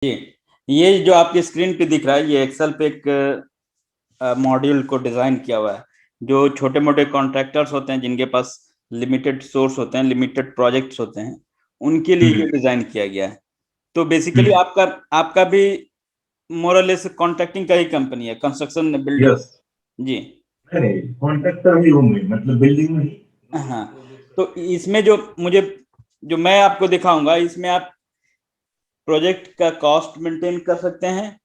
जी, ये जो आपकी स्क्रीन पे दिख रहा है ये एक्सेल पे एक मॉड्यूल को डिजाइन किया हुआ है। जो छोटे मोटे कॉन्ट्रैक्टर्स होते हैं जिनके पास लिमिटेड सोर्स होते हैं, लिमिटेड प्रोजेक्ट्स होते हैं, उनके लिए ये डिजाइन किया गया है। तो बेसिकली आपका आपका भी मोरलेस कॉन्ट्रैक्टिंग का ही कंपनी है, कंस्ट्रक्शन बिल्डिंग। यस। जी अरे कॉन्ट्रैक्टर भी हूँ मैं, मतलब बिल्डिंग में ही। हाँ। तो इसमें जो मुझे जो मैं आपको दिखाऊंगा इसमें आप प्रोजेक्ट का कॉस्ट मेंटेन कर सकते हैं,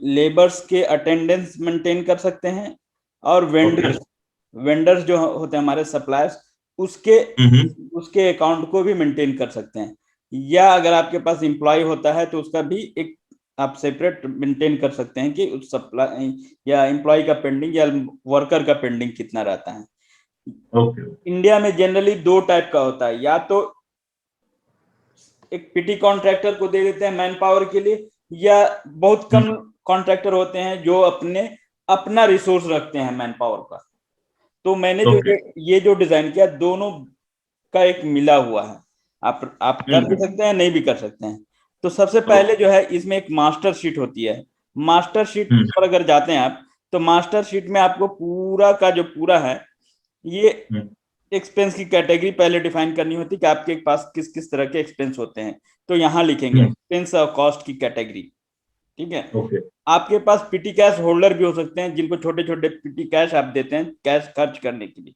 लेबर्स के अटेंडेंस मेंटेन कर सकते हैं, और ओके। वेंडर्स वेंडर्स जो होते हैं हमारे सप्लायर्स, उसके उसके अकाउंट को भी मेंटेन कर सकते हैं। या अगर आपके पास एम्प्लॉय होता है तो उसका भी एक आप सेपरेट मेंटेन कर सकते हैं कि उस सप्लाई या एम्प्लॉय का पेंडिंग या वर्कर का पेंडिंग कितना रहता है। ओके। इंडिया में जनरली दो टाइप का होता है, या तो एक पीटी कॉन्ट्रैक्टर को दे देते हैं मैन पावर के लिए, या बहुत कम कॉन्ट्रैक्टर होते हैं जो अपने अपना रिसोर्स रखते हैं मैन पावर का। तो मैंने जो ओके। ये जो डिजाइन किया दोनों का एक मिला हुआ है। आप कर भी सकते हैं, नहीं भी कर सकते हैं। तो सबसे पहले जो है इसमें एक मास्टर शीट होती है। मास्टर शीट पर अगर जाते हैं आप, तो मास्टर शीट में आपको पूरा का जो पूरा है ये एक्सपेंस की कैटेगरी पहले डिफाइन करनी होती है कि आपके पास किस किस तरह के एक्सपेंस होते हैं। तो यहाँ लिखेंगे एक्सपेंस और कॉस्ट की कैटेगरी। ठीक है। ओके। आपके पास पीटी कैश होल्डर भी हो सकते हैं जिनको छोटे छोटे पीटी कैश आप देते हैं कैश खर्च करने के लिए,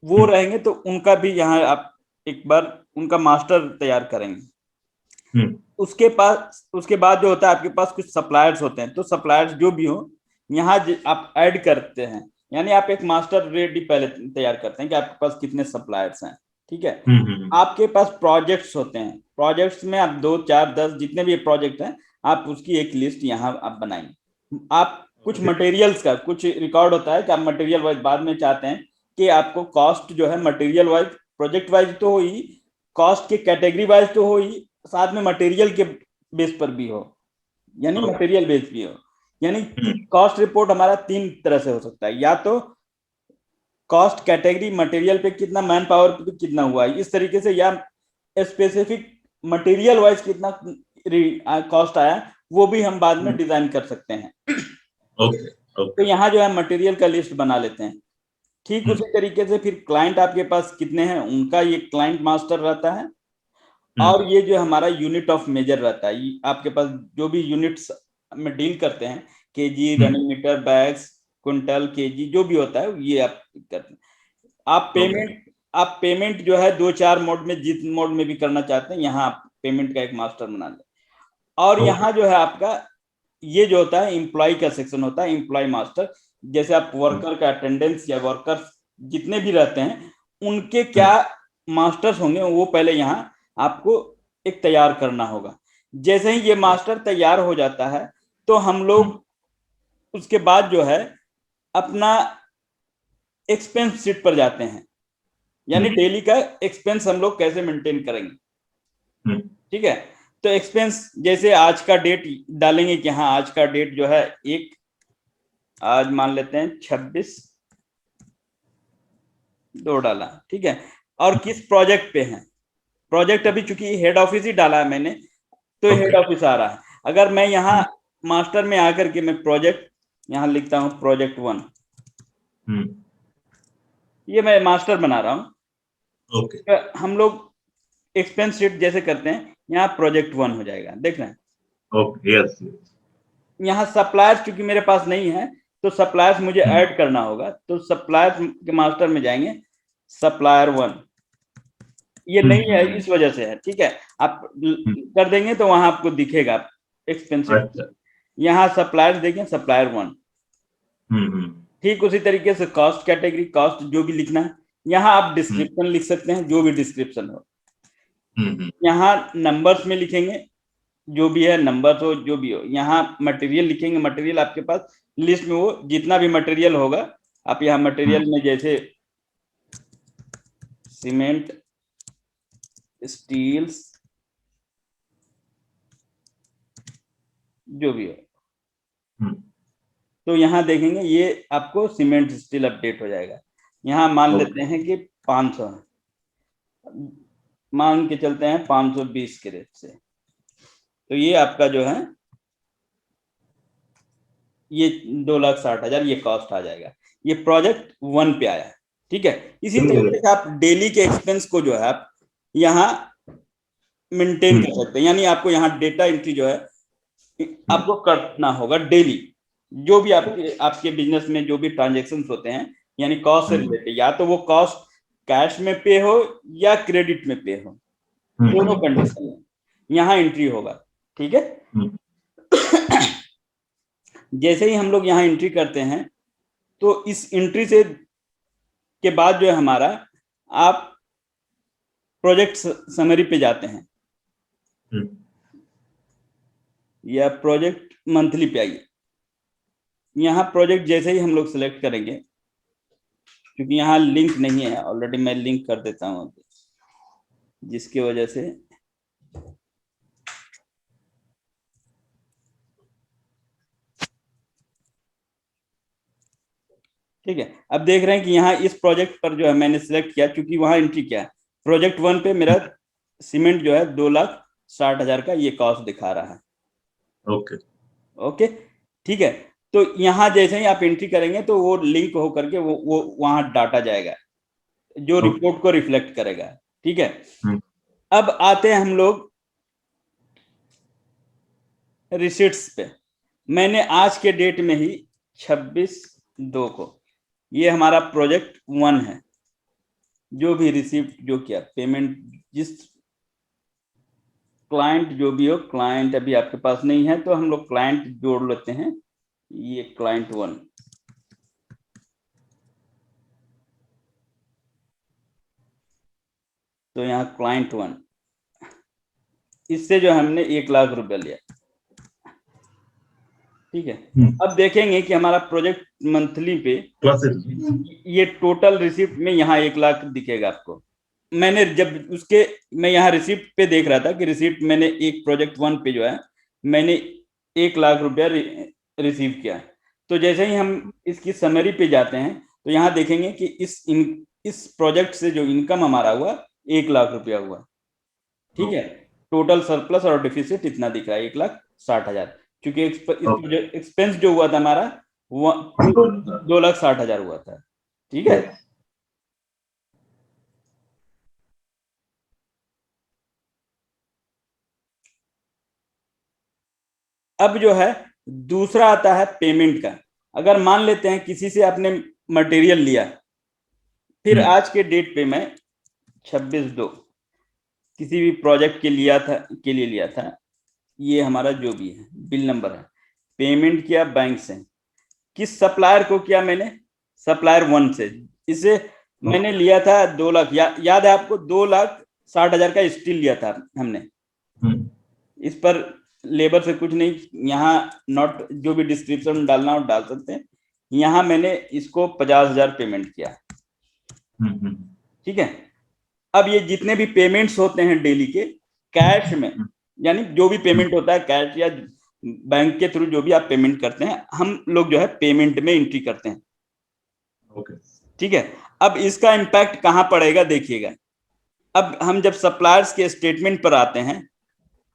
वो रहेंगे। तो उनका भी यहाँ आप एक बार उनका मास्टर तैयार करेंगे। उसके बाद जो होता है आपके पास कुछ सप्लायर्स होते हैं। तो सप्लायर्स जो भी हो यहाँ आप ऐड करते हैं, यानी आप एक मास्टर रेडी पहले तैयार करते हैं कि आपके पास कितने सप्लायर्स हैं। ठीक है। आपके पास प्रोजेक्ट्स होते हैं, प्रोजेक्ट्स में आप 2 4 10 जितने भी प्रोजेक्ट हैं आप उसकी एक लिस्ट यहाँ आप बनाएंगे। आप कुछ मटेरियल्स का कुछ रिकॉर्ड होता है कि आप मटेरियल वाइज बाद में चाहते हैं कि आपको कॉस्ट जो है मटेरियल वाइज प्रोजेक्ट वाइज तो हो ही, कॉस्ट के कैटेगरी वाइज तो हो ही, साथ में मटेरियल के बेस पर भी हो, यानी मटेरियल बेस भी हो। यानी कॉस्ट रिपोर्ट हमारा 3 तरह से हो सकता है, या तो कॉस्ट कैटेगरी मटेरियल पे कितना, मैन पावर पे कितना हुआ है इस तरीके से, या स्पेसिफिक मटेरियल वाइज कितना कॉस्ट आया, वो भी हम बाद में डिजाइन कर सकते हैं। ओके। तो ओके। यहाँ जो है मटेरियल का लिस्ट बना लेते हैं। ठीक उसी तरीके से फिर क्लाइंट आपके पास कितने हैं उनका ये क्लाइंट मास्टर रहता है। और ये जो हमारा यूनिट ऑफ मेजर रहता है, आपके पास जो भी यूनिट्स में डील करते हैं, KG, running metre, bags, quintal, KG जो भी होता है ये आप करते हैं। आप पेमेंट जो है 2 4 मोड में, जिस मोड में भी करना चाहते हैं यहाँ आप पेमेंट का एक मास्टर बना लें। और यहाँ जो है आपका ये जो होता है एम्प्लॉय का सेक्शन होता है, एम्प्लॉय मास्टर। जैसे आप वर्कर का अटेंडेंस या वर्कर जितने भी रहते हैं उनके क्या मास्टर्स होंगे वो पहले यहाँ आपको एक तैयार करना होगा। जैसे ही ये मास्टर तैयार हो जाता है तो हम लोग उसके बाद जो है अपना एक्सपेंस शीट पर जाते हैं, यानी डेली का एक्सपेंस हम लोग कैसे मेंटेन करेंगे। ठीक है। तो एक्सपेंस जैसे आज का डेट डालेंगे कि हाँ आज का डेट जो है एक, आज मान लेते हैं 26/2 डाला। ठीक है। और किस प्रोजेक्ट पे है, प्रोजेक्ट अभी चूंकि हेड ऑफिस ही डाला है मैंने तो हेड ऑफिस आ रहा है। अगर मैं यहाँ मास्टर में आकर के मैं प्रोजेक्ट यहाँ लिखता हूँ प्रोजेक्ट 1, ये मैं मास्टर बना रहा हूँ। ओके। हम लोग एक्सपेंस शीट जैसे करते हैं यहाँ प्रोजेक्ट 1 हो जाएगा, देख रहे हैं। ओके। यस। यहाँ सप्लायर्स चूंकि मेरे पास नहीं है तो सप्लायर्स मुझे ऐड करना होगा। तो सप्लायर्स के मास्टर में जाएंगे, सप्लायर 1 ये नहीं है इस वजह से है। ठीक है। आप कर देंगे तो वहां आपको दिखेगा एक्सपेंसिव। अच्छा। यहाँ सप्लायर्स देखें, सप्लायर 1। ठीक उसी तरीके से कॉस्ट कैटेगरी, कॉस्ट जो भी लिखना है, यहाँ आप डिस्क्रिप्शन लिख सकते हैं जो भी डिस्क्रिप्शन हो। यहाँ नंबर्स में लिखेंगे जो भी है, नंबर्स हो जो भी हो। यहाँ मटेरियल लिखेंगे, मटेरियल आपके पास लिस्ट में वो जितना भी मटेरियल होगा आप यहाँ मटेरियल में जैसे सीमेंट, स्टील्स जो भी है, तो यहाँ देखेंगे ये आपको सीमेंट स्टील अपडेट हो जाएगा। यहाँ मान लेते हैं कि 500 मान के चलते हैं 520 के रेट से। तो ये आपका जो है ये 2,60,000 ये कॉस्ट आ जाएगा। ये प्रोजेक्ट 1 पे आया है, ठीक है। इसी तरीके से आप डेली के एक्सपेंस को जो है आप यहाँ मेंटेन कर सकते हैं, यानी आपको यहाँ डेटा एंट्री जो है आपको करना होगा डेली। जो भी आपके आपके बिजनेस में जो भी ट्रांजेक्शन होते हैं, यानी कॉस्ट से रिलेटेड, या तो वो कॉस्ट कैश में पे हो या क्रेडिट में पे हो, दोनों कंडीशन में यहाँ एंट्री होगा, ठीक है। जैसे ही हम लोग यहाँ एंट्री करते हैं तो इस एंट्री से के बाद जो है हमारा, आप प्रोजेक्ट समरी पे जाते हैं या प्रोजेक्ट मंथली पे आइए। यहाँ प्रोजेक्ट जैसे ही हम लोग सिलेक्ट करेंगे, क्योंकि यहाँ लिंक नहीं है ऑलरेडी, मैं लिंक कर देता हूँ जिसकी वजह से ठीक है। अब देख रहे हैं कि यहाँ इस प्रोजेक्ट पर जो है मैंने सिलेक्ट किया, क्योंकि वहां एंट्री किया है प्रोजेक्ट 1 पे मेरा सीमेंट जो है 2,60,000 का ये कॉस्ट दिखा रहा है। ओके ओके, ठीक है। तो यहाँ जैसे ही आप एंट्री करेंगे तो वो लिंक हो करके वो वहां डाटा जाएगा जो रिपोर्ट को रिफ्लेक्ट करेगा, ठीक है। अब आते हैं हम लोग रिसीट्स पे। मैंने आज के डेट में ही 26/2 को, ये हमारा प्रोजेक्ट 1 है, जो भी रिसीप्ट जो किया पेमेंट, जिस क्लाइंट जो भी हो, क्लाइंट अभी आपके पास नहीं है तो हम लोग क्लाइंट जोड़ लेते हैं, ये क्लाइंट 1। तो यहाँ क्लाइंट 1, इससे जो हमने 1,00,000 रुपया लिया, ठीक है। अब देखेंगे कि हमारा प्रोजेक्ट मंथली पे ये टोटल रिसिप्ट में यहाँ 1,00,000 दिखेगा आपको। मैंने जब उसके मैं यहाँ रिसिप्ट पे देख रहा था कि रिसिप्ट मैंने एक प्रोजेक्ट 1 पे जो है मैंने 1,00,000 रुपया रिसीव किया। तो जैसे ही हम इसकी समरी पे जाते हैं तो यहाँ देखेंगे कि इस प्रोजेक्ट से जो इनकम हमारा हुआ 1,00,000 रुपया हुआ, ठीक है। टोटल सरप्लस और डिफिसिट इतना दिख रहा है 1,60,000, क्योंकि एक्सपेंस जो हुआ था हमारा 2,60,000 हुआ था, ठीक है। अब जो है दूसरा आता है पेमेंट का। अगर मान लेते हैं किसी से आपने मटेरियल लिया, फिर आज के डेट पे मैं 26/2 किसी भी प्रोजेक्ट के लिए लिया था, ये हमारा जो भी है बिल नंबर है, पेमेंट किया बैंक से, किस सप्लायर को किया मैंने, सप्लायर 1 से। इसे मैंने लिया था 2,00,000, याद है आपको 2,60,000 का स्टील लिया था हमने। इस पर लेबर से कुछ नहीं, यहाँ नोट जो भी डिस्क्रिप्शन डालना हो डाल सकते हैं। यहाँ मैंने इसको 50,000 पेमेंट किया, ठीक है। अब ये जितने भी पेमेंट्स होते हैं डेली के कैश में, यानी जो भी पेमेंट होता है कैश या बैंक के थ्रू जो भी आप पेमेंट करते हैं, हम लोग जो है पेमेंट में एंट्री करते हैं, ठीक है। अब इसका इम्पैक्ट कहाँ पड़ेगा देखिएगा। अब हम जब सप्लायर्स के स्टेटमेंट पर आते हैं,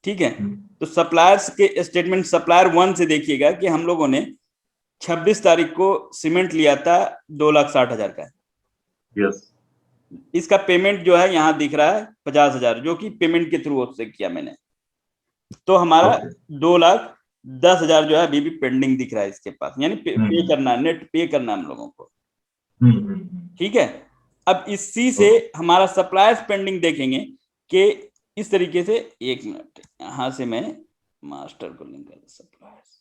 ठीक है, तो सप्लायर्स के स्टेटमेंट सप्लायर 1 से देखिएगा कि हम लोगों ने 26 तारीख को सीमेंट लिया था 2,60,000 का। यस। इसका पेमेंट जो है यहाँ दिख रहा है 50,000, जो कि पेमेंट के थ्रू उससे किया मैंने। तो हमारा 2,10,000 जो है अभी भी पेंडिंग दिख रहा है इसके पास, यानी पे करना, नेट पे करना हम लोगों को, ठीक है। अब इसी से हमारा सप्लायर्स पेंडिंग देखेंगे कि इस तरीके से, 1 मिनट यहां से मैं मास्टर को लिंक कर, सप्लायर्स,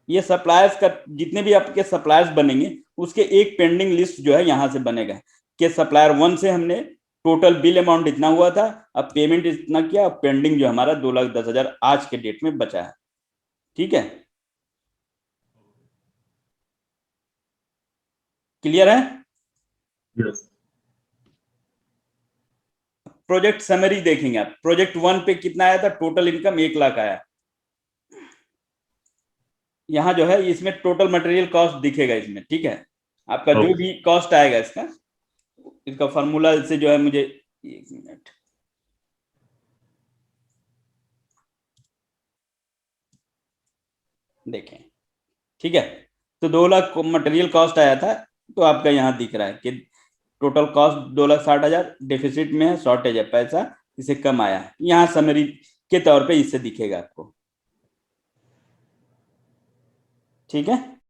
ये सप्लायर्स का जितने भी आपके सप्लायर्स बनेंगे उसके एक पेंडिंग लिस्ट जो है यहां से बनेगा कि सप्लायर 1 से हमने टोटल बिल अमाउंट इतना हुआ था, अब पेमेंट इतना किया, पेंडिंग जो हमारा 2,10,000 आज के डेट में बचा है, ठीक है। क्लियर है? यस। प्रोजेक्ट समरी देखेंगे आप, प्रोजेक्ट 1 पे कितना आया था, टोटल इनकम 1,00,000 आया। यहाँ जो है इसमें टोटल मटेरियल कॉस्ट दिखेगा इसमें, ठीक है। आपका जो भी कॉस्ट आएगा इसका इसका फॉर्मूला से जो है मुझे, एक मिनट, देखें, ठीक है। तो 2 लाख मटेरियल कॉस्ट आया था, तो आपका यहाँ दिख रहा है कि टोटल कॉस्ट 2,60,000, डेफिसिट में है, शॉर्टेज है पैसा, इसे कम आया है, यहाँ समरी के तौर पे इससे दिखेगा आपको, ठीक है।